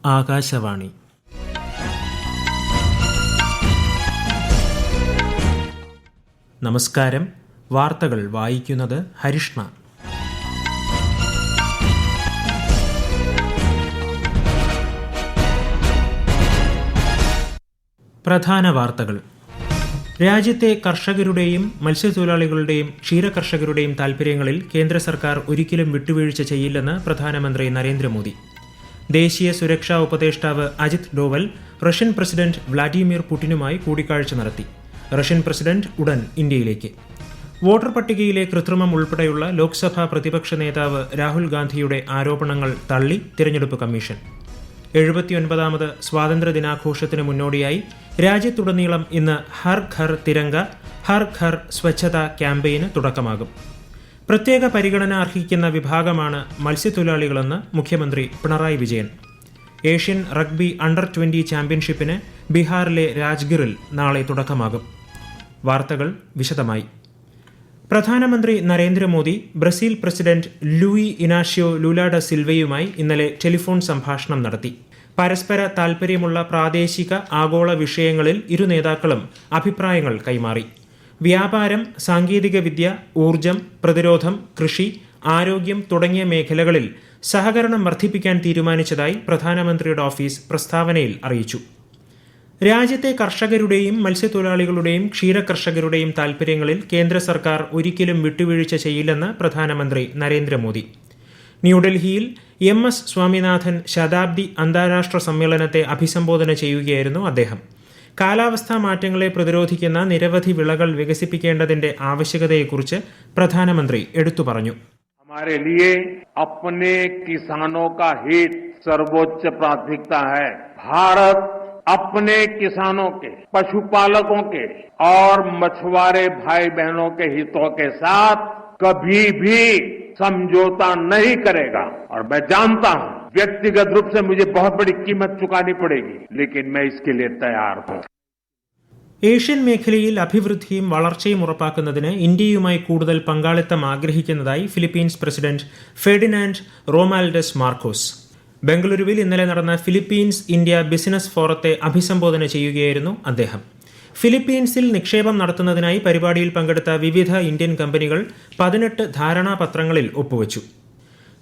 ആകാശവാണി. നമസ്കാരം. വാർത്തകൾ വായിക്കുന്നത് ഹരിഷ്ണ. പ്രധാന വാർത്തകൾ. രാജ്യത്തെ കർഷകരുടെയും മത്സ്യത്തൊഴിലാളികളുടെയും ക്ഷീരകർഷകരുടെയും താൽപ്പര്യങ്ങളിൽ കേന്ദ്ര സർക്കാർ ഒരിക്കലും വിട്ടുവീഴ്ച ചെയ്യില്ലെന്ന് പ്രധാനമന്ത്രി നരേന്ദ്രമോദി. ദേശീയ സുരക്ഷാ ഉപദേഷ്ടാവ് Ajit Doval Russian president Vladimir പുടിനുമായി കൂടിക്കാഴ്ച നടത്തി. റഷ്യൻ പ്രസിഡന്റ് ഉടൻ ഇന്ത്യയിലേക്ക്. വോട്ടർ പട്ടികയിലെ കൃത്രിമം ഉൾപ്പെടെയുള്ള ലോക്സഭാ പ്രതിപക്ഷ നേതാവ് രാഹുൽ ഗാന്ധിയുടെ ആരോപണങ്ങൾ തള്ളി തിരഞ്ഞെടുപ്പ് കമ്മീഷൻ. 79ാമത് സ്വാതന്ത്ര്യദിനാഘോഷത്തിന് മുന്നോടിയായി രാജ്യത്തുടനീളം ഇന്ന് ഹർ ഘർ തിരംഗ ഹർ ഘർ സ്വച്ഛത ക്യാമ്പയിന് തുടക്കമാകും. പ്രത്യേക പരിഗണന അർഹിക്കുന്ന വിഭാഗമാണ് മത്സ്യത്തൊഴിലാളികളെന്ന് മുഖ്യമന്ത്രി പിണറായി വിജയൻ. ഏഷ്യൻ റഗ്ബി അണ്ടർ-20 ചാമ്പ്യൻഷിപ്പിന് ബീഹാറിലെ രാജ്ഗിറിൽ നാളെ തുടക്കമാകും. വാർത്തകൾ വിശദമായി. പ്രധാനമന്ത്രി Narendra Modi Brazil president Louis Inacio Lula da സിൽവയുമായി ഇന്നലെ ടെലിഫോൺ സംഭാഷണം നടത്തി. പരസ്പര താൽപ്പര്യമുള്ള പ്രാദേശിക ആഗോള വിഷയങ്ങളിൽ ഇരു നേതാക്കളും അഭിപ്രായങ്ങൾ കൈമാറി. വ്യാപാരം, സാങ്കേതികവിദ്യ, ഊർജം, പ്രതിരോധം, കൃഷി, ആരോഗ്യം തുടങ്ങിയ മേഖലകളിൽ സഹകരണം വർദ്ധിപ്പിക്കാൻ തീരുമാനിച്ചതായി പ്രധാനമന്ത്രിയുടെ ഓഫീസ് പ്രസ്താവനയിൽ അറിയിച്ചു. രാജ്യത്തെ കർഷകരുടെയും മത്സ്യത്തൊഴിലാളികളുടെയും ക്ഷീരകർഷകരുടെയും താൽപ്പര്യങ്ങളിൽ കേന്ദ്ര സർക്കാർ ഒരിക്കലും വിട്ടുവീഴ്ച ചെയ്യില്ലെന്ന് പ്രധാനമന്ത്രി നരേന്ദ്രമോദി. ന്യൂഡൽഹിയിൽ MS സ്വാമിനാഥൻ ശതാബ്ദി അന്താരാഷ്ട്ര സമ്മേളനത്തെ അഭിസംബോധന ചെയ്യുകയായിരുന്നു അദ്ദേഹം. കാലാവസ്ഥാ മാറ്റങ്ങളെ പ്രതിരോധിക്കുന്ന നിരവധി വിളകൾ വികസിപ്പിക്കേണ്ടതിന്റെ ആവശ്യകതയെക്കുറിച്ച് പ്രധാനമന്ത്രി എടുത്തു പറഞ്ഞു. हमारे लिए अपने किसानों का हित सर्वोच्च प्राथमिकता है. भारत अपने किसानों के, पशुपालकों के और मछुआरे भाई बहनों के हितों के साथ कभी भी समझौता नहीं करेगा. और मैं जानता हूं व्यक्तिगत रूप से मुझे बहुत बड़ी कीमत चुकानी पड़ेगी, लेकिन मैं इसके लिए तैयार हूं. ഏഷ്യൻ മേഖലയിൽ അഭിവൃദ്ധിയും വളർച്ചയും ഉറപ്പാക്കുന്നതിന് ഇന്ത്യയുമായി കൂടുതൽ പങ്കാളിത്തം ആഗ്രഹിക്കുന്നതായി ഫിലിപ്പീൻസ് പ്രസിഡന്റ് ഫെർഡിനാൻഡ് റോമാൽഡസ് മാർക്കോസ്. ബംഗളൂരുവിൽ ഇന്നലെ നടന്ന ഫിലിപ്പീൻസ് ഇന്ത്യ ബിസിനസ് ഫോറത്തെ അഭിസംബോധന ചെയ്യുകയായിരുന്നു അദ്ദേഹം. ഫിലിപ്പീൻസിൽ നിക്ഷേപം നടത്തുന്നതിനായി പരിപാടിയിൽ പങ്കെടുത്ത വിവിധ ഇന്ത്യൻ കമ്പനികൾ 18 ധാരണാപത്രങ്ങളിൽ ഒപ്പുവച്ചു.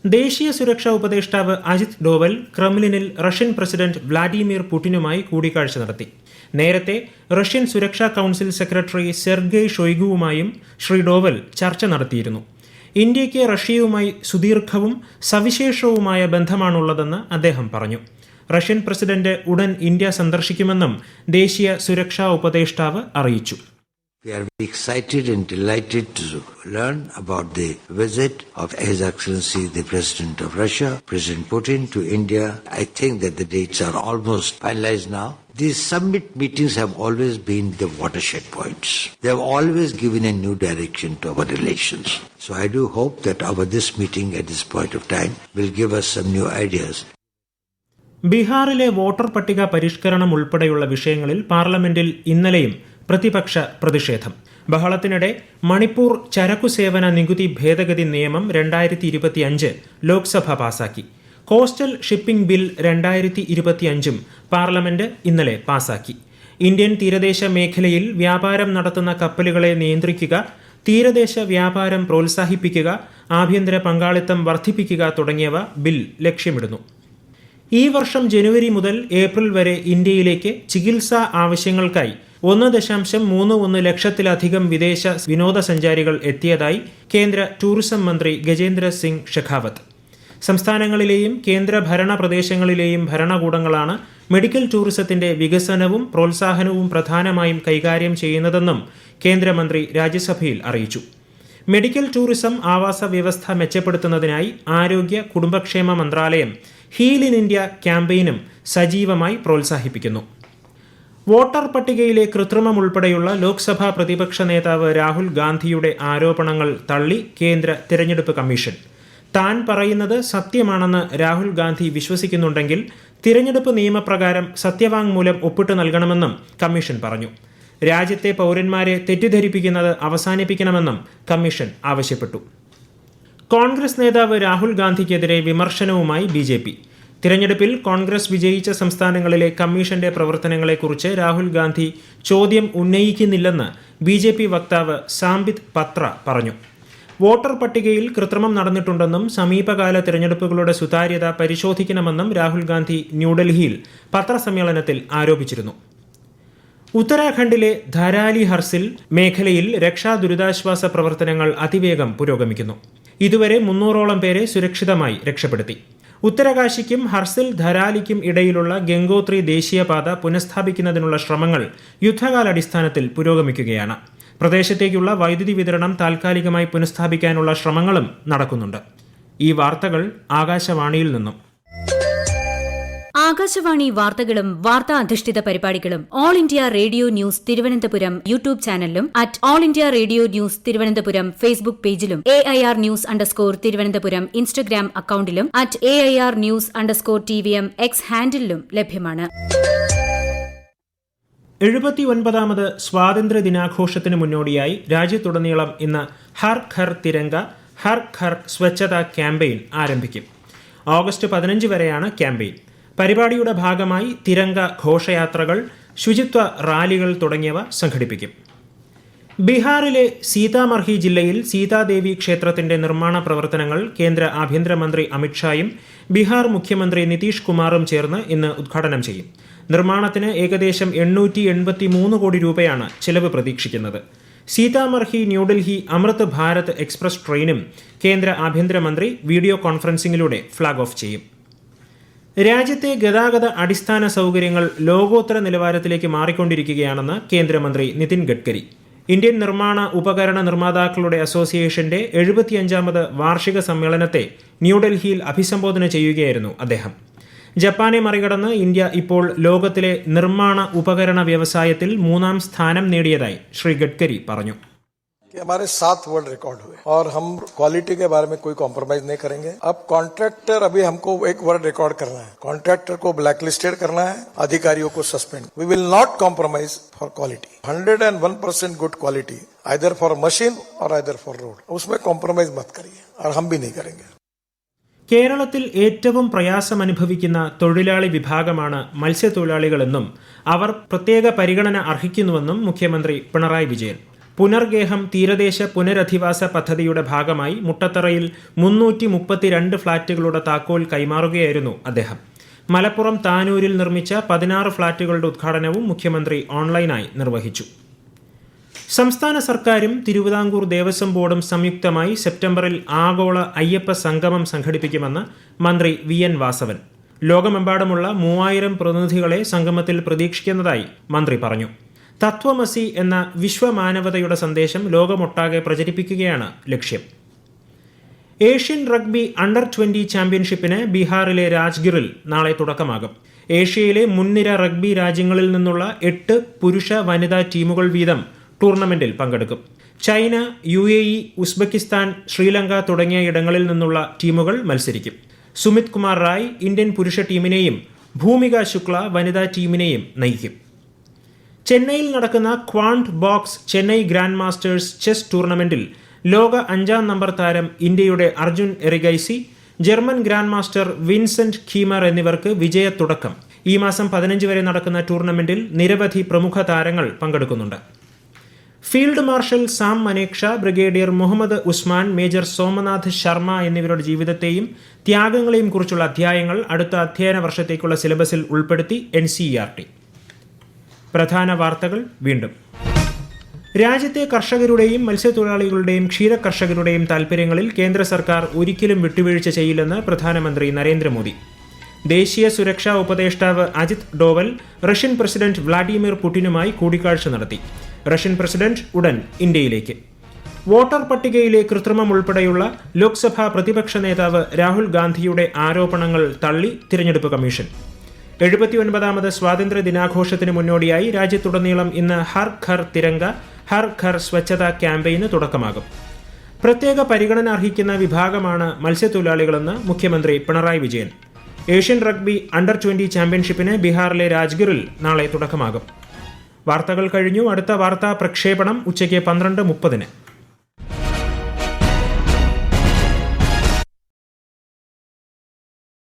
ദേശീയ സുരക്ഷാ ഉപദേഷ്ടാവ് അജിത് ഡോവൽ ക്രെംലിനിൽ റഷ്യൻ പ്രസിഡന്റ് വ്ളാഡിമിർ പുടിനുമായി കൂടിക്കാഴ്ച നടത്തി. നേരത്തെ റഷ്യൻ സുരക്ഷാ കൌൺസിൽ സെക്രട്ടറി സെർഗെയ് ഷൊയ്ഗുവുമായും ശ്രീ ഡോവൽ ചർച്ച നടത്തിയിരുന്നു. ഇന്ത്യയ്ക്ക് റഷ്യയുമായി സുദീർഘവും സവിശേഷവുമായ ബന്ധമാണുള്ളതെന്ന് അദ്ദേഹം പറഞ്ഞു. റഷ്യൻ പ്രസിഡന്റ് ഉടൻ ഇന്ത്യ സന്ദർശിക്കുമെന്നും ദേശീയ സുരക്ഷാ ഉപദേഷ്ടാവ് അറിയിച്ചു. We are very excited and delighted to learn about the visit of His Excellency the President of Russia, President Putin, to India. I think that the dates are almost finalized now. These summit meetings have always been the watershed points. They have always given a new direction to our relations. So I do hope that this meeting at this point of time will give us some new ideas. ബീഹാറിലെ voter പട്ടിക പരിഷ്കരണം ഉൾപ്പെടെയുള്ള വിഷയങ്ങളിൽ പാർലമെന്റിൽ ഇന്നലെയും പ്രതിപക്ഷ പ്രതിഷേധം. ബഹളത്തിനിടെ മണിപ്പൂർ ചരക്കുസേവന നികുതി ഭേദഗതി നിയമം 2025 ലോക്സഭ പാസാക്കി. കോസ്റ്റൽ ഷിപ്പിംഗ് ബിൽ 2025 പാർലമെന്റ് ഇന്നലെ പാസാക്കി. ഇന്ത്യൻ തീരദേശ മേഖലയിൽ വ്യാപാരം നടത്തുന്ന കപ്പലുകളെ നിയന്ത്രിക്കുക, തീരദേശ വ്യാപാരം പ്രോത്സാഹിപ്പിക്കുക, ആഭ്യന്തര പങ്കാളിത്തം വർദ്ധിപ്പിക്കുക തുടങ്ങിയവ ബിൽ ലക്ഷ്യമിടുന്നു. ഈ വർഷം ജനുവരി മുതൽ ഏപ്രിൽ വരെ ഇന്ത്യയിലേക്ക് ചികിത്സാ ആവശ്യങ്ങൾക്കായി 1.31 ലക്ഷത്തിലധികം വിദേശ വിനോദസഞ്ചാരികൾ എത്തിയതായി കേന്ദ്ര ടൂറിസം മന്ത്രി ഗജേന്ദ്ര സിംഗ് ഷെഖാവത്ത്. സംസ്ഥാനങ്ങളിലെയും കേന്ദ്ര ഭരണ പ്രദേശങ്ങളിലെയും ഭരണകൂടങ്ങളാണ് മെഡിക്കൽ ടൂറിസത്തിന്റെ വികസനവും പ്രോത്സാഹനവും പ്രധാനമായും കൈകാര്യം ചെയ്യുന്നതെന്നും കേന്ദ്രമന്ത്രി രാജ്യസഭയിൽ അറിയിച്ചു. മെഡിക്കൽ ടൂറിസം ആവാസ വ്യവസ്ഥ മെച്ചപ്പെടുത്തുന്നതിനായി ആരോഗ്യ കുടുംബക്ഷേമ മന്ത്രാലയം ഹീൽ ഇൻ ഇന്ത്യ ക്യാമ്പയിനും സജീവമായി പ്രോത്സാഹിപ്പിക്കുന്നു. വോട്ടർ പട്ടികയിലെ കൃത്രിമം ഉൾപ്പെടെയുള്ള ലോക്സഭാ പ്രതിപക്ഷ നേതാവ് രാഹുൽ ഗാന്ധിയുടെ ആരോപണങ്ങൾ തള്ളി കേന്ദ്ര തിരഞ്ഞെടുപ്പ് കമ്മീഷൻ. താൻ പറയുന്നത് സത്യമാണെന്ന് രാഹുൽ ഗാന്ധി വിശ്വസിക്കുന്നുണ്ടെങ്കിൽ തിരഞ്ഞെടുപ്പ് നിയമപ്രകാരം സത്യവാങ്മൂലം ഒപ്പിട്ട് നൽകണമെന്നും കമ്മീഷൻ പറഞ്ഞു. രാജ്യത്തെ പൗരന്മാരെ തെറ്റിദ്ധരിപ്പിക്കുന്നത് അവസാനിപ്പിക്കണമെന്നും കമ്മീഷൻ ആവശ്യപ്പെട്ടു. കോൺഗ്രസ് നേതാവ് രാഹുൽ ഗാന്ധിക്കെതിരെ വിമർശനവുമായി BJP. തിരഞ്ഞെടുപ്പിൽ കോൺഗ്രസ് വിജയിച്ച സംസ്ഥാനങ്ങളിലെ കമ്മീഷന്റെ പ്രവർത്തനങ്ങളെക്കുറിച്ച് രാഹുൽ ഗാന്ധി ചോദ്യം ഉന്നയിക്കുന്നില്ലെന്ന് ബി.ജെ.പി. വക്താവ് സാംബിത് പത്ര പറഞ്ഞു. വോട്ടർ പട്ടികയിൽ കൃത്രിമം നടന്നിട്ടുണ്ടെന്നും സമീപകാല തിരഞ്ഞെടുപ്പുകളുടെ സുതാര്യത പരിശോധിക്കണമെന്നും രാഹുൽ ഗാന്ധി ന്യൂഡൽഹിയിൽ പത്രസമ്മേളനത്തിൽ ആരോപിച്ചിരുന്നു. ഉത്തരാഖണ്ഡിലെ ധരാലി ഹർസിൽ മേഖലയിൽ രക്ഷാ ദുരിതാശ്വാസ പ്രവർത്തനങ്ങൾ അതിവേഗം പുരോഗമിക്കുന്നു. ഇതുവരെ 300ഓളം പേരെ സുരക്ഷിതമായി രക്ഷപ്പെടുത്തി. ഉത്തരകാശിക്കും ഹർസിൽ ധരാലിക്കും ഇടയിലുള്ള ഗംഗോത്രി ദേശീയപാത പുനഃസ്ഥാപിക്കുന്നതിനുള്ള ശ്രമങ്ങൾ യുദ്ധകാലാടിസ്ഥാനത്തിൽ പുരോഗമിക്കുകയാണ്. പ്രദേശത്തേക്കുള്ള വൈദ്യുതി വിതരണം താൽക്കാലികമായി പുനഃസ്ഥാപിക്കാനുള്ള ശ്രമങ്ങളും നടക്കുന്നുണ്ട്. ഈ വാർത്തകൾ ആകാശവാണിയിൽ നിന്നും. ആകാശവാണി വാർത്തകളും വാർത്താ അധിഷ്ഠിത പരിപാടികളും all India radio news Thiruvananthapuram YouTube ചാനലിലും @all India radio news Thiruvananthapuram Facebook പേജിലും AIR News _തിരുവനന്തപുരം ഇൻസ്റ്റഗ്രാം അക്കൌണ്ടിലും @AIR News _TVM X ഹാൻഡിലും ലഭ്യമാണ്. 79ാമത് സ്വാതന്ത്ര്യ ദിനാഘോഷത്തിന് മുന്നോടിയായി രാജ്യത്തുടനീളം ഇന്ന് ഹർ ഘർ തിരംഗ ഹർ ഘർ സ്വച്ഛത ക്യാമ്പയിൻ ആരംഭിക്കും. ഓഗസ്റ്റ് 15 വരെയാണ് ക്യാമ്പയിൻ. പരിപാടിയുടെ ഭാഗമായി തിരംഗ ഘോഷയാത്രകൾ, ശുചിത്വ റാലികൾ തുടങ്ങിയവ സംഘടിപ്പിക്കും. ബീഹാറിലെ സീതാമർഹി ജില്ലയിൽ സീതാദേവി ക്ഷേത്രത്തിന്റെ നിർമ്മാണ പ്രവർത്തനങ്ങൾ കേന്ദ്ര ആഭ്യന്തരമന്ത്രി അമിത്ഷായും ബീഹാർ മുഖ്യമന്ത്രി നിതീഷ് കുമാറും ചേർന്ന് ഇന്ന് ഉദ്ഘാടനം ചെയ്യും. നിർമ്മാണത്തിന് ഏകദേശം 883 കോടി രൂപയാണ് ചെലവ് പ്രതീക്ഷിക്കുന്നത്. സീതാമർഹി ന്യൂഡൽഹി അമൃത് ഭാരത് എക്സ്പ്രസ് ട്രെയിനും കേന്ദ്ര ആഭ്യന്തരമന്ത്രി വീഡിയോ കോൺഫറൻസിംഗിലൂടെ ഫ്ളാഗ് ഓഫ് ചെയ്യും. രാജ്യത്തെ ഗതാഗത അടിസ്ഥാന സൗകര്യങ്ങൾ ലോകോത്തര നിലവാരത്തിലേക്ക് മാറിക്കൊണ്ടിരിക്കുകയാണെന്ന് കേന്ദ്രമന്ത്രി നിതിൻ ഗഡ്കരി. ഇന്ത്യൻ നിർമ്മാണ ഉപകരണ നിർമ്മാതാക്കളുടെ അസോസിയേഷന്റെ 75ാമത് വാർഷിക സമ്മേളനത്തെ ന്യൂഡൽഹിയിൽ അഭിസംബോധന ചെയ്യുകയായിരുന്നു അദ്ദേഹം. ജപ്പാനെ മറികടന്ന് ഇന്ത്യ ഇപ്പോൾ ലോകത്തിലെ നിർമ്മാണ ഉപകരണ വ്യവസായത്തിൽ 3ാം സ്ഥാനം നേടിയതായി ശ്രീ ഗഡ്കരി പറഞ്ഞു. कि हमारे 7 वर्ल्ड रिकॉर्ड हुए और हम क्वालिटी के बारे में कोई कॉम्प्रोमाइज नहीं करेंगे. अब कॉन्ट्रैक्टर अभी हमको एक वर्ल्ड रिकॉर्ड करना है. कॉन्ट्रैक्टर को ब्लैकलिस्टेड करना है, अधिकारियों को suspend. We will not compromise for quality. 101% good quality either for machine और आइदर फॉर रोड. उसमें कॉम्प्रोमाइज मत करिए और हम भी नहीं करेंगे. കേരളത്തിൽ ഏറ്റവും പ്രയാസമനുഭവിക്കുന്ന തൊഴിലാളി വിഭാഗമാണ് മത്സ്യത്തൊഴിലാളികളെന്നും അവർ പ്രത്യേക പരിഗണന അർഹിക്കുന്നുവെന്നും മുഖ്യമന്ത്രി പിണറായി വിജയൻ. പുനർഗേഹം തീരദേശ പുനരധിവാസ പദ്ധതിയുടെ ഭാഗമായി മുട്ടത്തറയിൽ 332 ഫ്ളാറ്റുകളുടെ താക്കോൽ കൈമാറുകയായിരുന്നു അദ്ദേഹം. മലപ്പുറം താനൂരിൽ നിർമ്മിച്ച 16 ഫ്ളാറ്റുകളുടെ ഉദ്ഘാടനവും മുഖ്യമന്ത്രി ഓൺലൈനായി നിർവഹിച്ചു. സംസ്ഥാന സർക്കാരും തിരുവിതാംകൂർ ദേവസ്വം ബോർഡും സംയുക്തമായി സെപ്റ്റംബറിൽ ആഗോള അയ്യപ്പ സംഗമം സംഘടിപ്പിക്കുമെന്ന് മന്ത്രി VN വാസവൻ. ലോകമെമ്പാടുമുള്ള 3000 പ്രതിനിധികളെ സംഗമത്തിൽ പ്രതീക്ഷിക്കുന്നതായി മന്ത്രി പറഞ്ഞു. തത്വമസി എന്ന വിശ്വമാനവതയുടെ സന്ദേശം ലോകമൊട്ടാകെ പ്രചരിപ്പിക്കുകയാണ് ലക്ഷ്യം. ഏഷ്യൻ റഗ്ബി അണ്ടർ-20 ചാമ്പ്യൻഷിപ്പിന് ബീഹാറിലെ രാജ്ഗിറിൽ നാളെ തുടക്കമാകും. ഏഷ്യയിലെ മുൻനിര റഗ്ബി രാജ്യങ്ങളിൽ നിന്നുള്ള 8 പുരുഷ വനിതാ ടീമുകൾ വീതം ടൂർണമെന്റിൽ പങ്കെടുക്കും. ചൈന, UAE, ഉസ്ബെക്കിസ്ഥാൻ, ശ്രീലങ്ക തുടങ്ങിയ ഇടങ്ങളിൽ നിന്നുള്ള ടീമുകൾ മത്സരിക്കും. സുമിത് കുമാർ റായ് ഇന്ത്യൻ പുരുഷ ടീമിനെയും ഭൂമിക ശുക്ല വനിതാ ടീമിനെയും നയിക്കും. ചെന്നൈയിൽ നടക്കുന്ന Quant Box Chennai grand masters chess ടൂർണമെന്റിൽ ലോക 5ാം നമ്പർ താരം ഇന്ത്യയുടെ Arjun Erigaisi, German grand master Vincent Keymer എന്നിവർക്ക് വിജയത്തുടക്കം. ഈ മാസം 15 വരെ നടക്കുന്ന ടൂർണമെന്റിൽ നിരവധി പ്രമുഖ താരങ്ങൾ പങ്കെടുക്കുന്നുണ്ട്. Field marshal Sam Manekshaw, brigadier Mohammad Usman, major Somnath Sharma എന്നിവരുടെ ജീവിതത്തെയും ത്യാഗങ്ങളെയും കുറിച്ചുള്ള അധ്യായങ്ങൾ അടുത്ത അധ്യയന വർഷത്തേക്കുള്ള സിലബസിൽ ഉൾപ്പെടുത്തി NCERT. പ്രധാന വാർത്തകൾ വീണ്ടും. രാജ്യത്തെ കർഷകരുടെയും മത്സ്യത്തൊഴിലാളികളുടെയും ക്ഷീരകർഷകരുടെയും താൽപര്യങ്ങളിൽ കേന്ദ്ര സർക്കാർ ഒരിക്കലും വിട്ടുവീഴ്ച ചെയ്യില്ലെന്ന് പ്രധാനമന്ത്രി നരേന്ദ്രമോദി. ദേശീയ സുരക്ഷാ ഉപദേഷ്ടാവ് Ajit Doval Russian president Vladimir പുടിനുമായി കൂടിക്കാഴ്ച നടത്തി. റഷ്യൻ പ്രസിഡന്റ് ഉടൻ ഇന്ത്യയിലേക്ക്. വോട്ടർ പട്ടികയിലെ കൃത്രിമം ഉൾപ്പെടെയുള്ള ലോക്സഭാ പ്രതിപക്ഷ നേതാവ് രാഹുൽ ഗാന്ധിയുടെ ആരോപണങ്ങൾ തള്ളി തിരഞ്ഞെടുപ്പ് കമ്മീഷൻ. 79ാമത് സ്വാതന്ത്ര്യ ദിനാഘോഷത്തിന് മുന്നോടിയായി രാജ്യത്തുടനീളം ഇന്ന് ഹർ ഘർ തിരംഗ ഹർ ഘർ സ്വച്ഛത ക്യാമ്പയിന് തുടക്കമാകും. പ്രത്യേക പരിഗണന അർഹിക്കുന്ന വിഭാഗമാണ് മത്സ്യത്തൊഴിലാളികളെന്ന് മുഖ്യമന്ത്രി പിണറായി വിജയൻ. ഏഷ്യൻ റഗ്ബി അണ്ടർ-20 ചാമ്പ്യൻഷിപ്പിന് ബീഹാറിലെ രാജ്ഗിറിൽ നാളെ തുടക്കമാകും. വാർത്തകൾ കഴിഞ്ഞു. അടുത്ത വാർത്താ പ്രക്ഷേപണം ഉച്ചയ്ക്ക് 12:30.